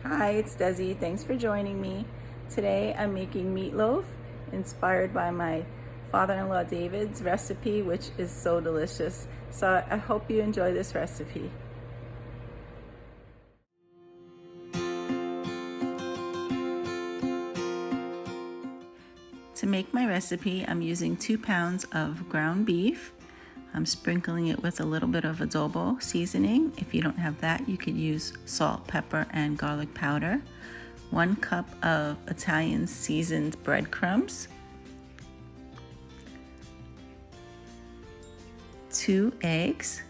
Hi, it's Desi. Thanks for joining me. Today I'm making meatloaf inspired by my father-in-law David's recipe, which is so delicious. So I hope you enjoy this recipe. To make my recipe, I'm using 2 pounds of ground beef. I'm sprinkling it with a little bit of adobo seasoning. If you don't have that, you could use salt, pepper, and garlic powder. 1 cup of Italian seasoned breadcrumbs. 2 eggs.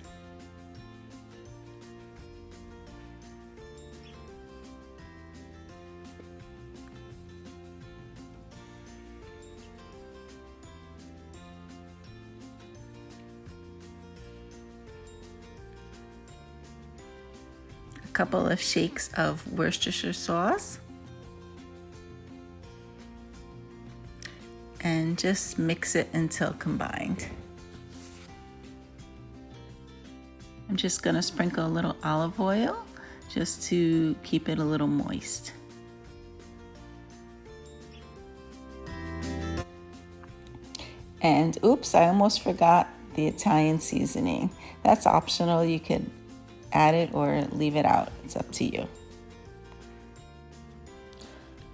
A couple of shakes of Worcestershire sauce. And just mix it until combined. I'm just gonna sprinkle a little olive oil just to keep it a little moist. And oops, I almost forgot the Italian seasoning. That's optional. You could add it or leave it out. It's up to you.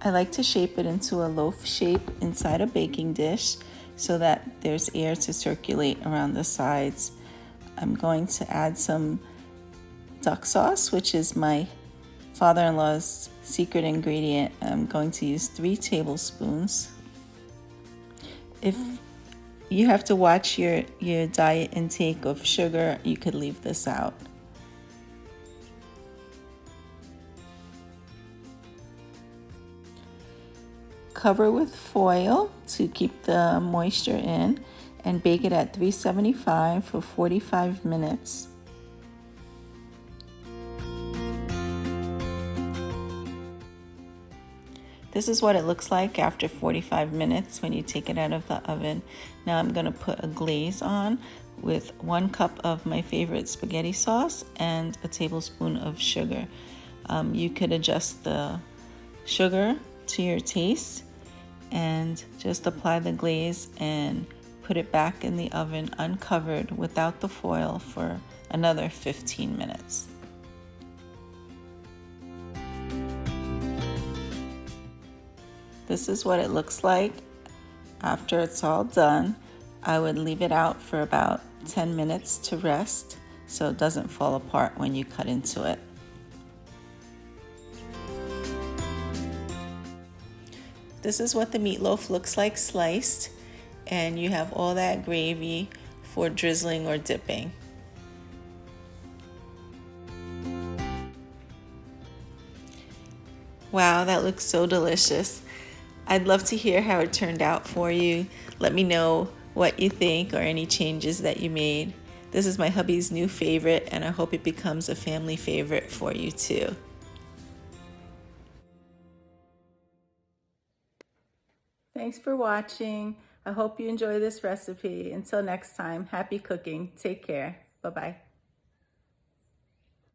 I like to shape it into a loaf shape inside a baking dish so that there's air to circulate around the sides. I'm going to add some duck sauce, which is my father-in-law's secret ingredient. I'm going to use 3 tablespoons. If you have to watch your diet intake of sugar, you could leave this out. Cover with foil to keep the moisture in and bake it at 375 for 45 minutes. This is what it looks like after 45 minutes when you take it out of the oven. Now I'm going to put a glaze on with 1 cup of my favorite spaghetti sauce and a tablespoon of sugar. You could adjust the sugar to your taste and just apply the glaze and put it back in the oven uncovered without the foil for another 15 minutes. This is what it looks like after it's all done. I would leave it out for about 10 minutes to rest so it doesn't fall apart when you cut into it. This is what the meatloaf looks like sliced, and you have all that gravy for drizzling or dipping. Wow, that looks so delicious. I'd love to hear how it turned out for you. Let me know what you think or any changes that you made. This is my hubby's new favorite, and I hope it becomes a family favorite for you too. Thanks for watching. I hope you enjoy this recipe. Until next time, happy cooking. Take care. Bye-bye.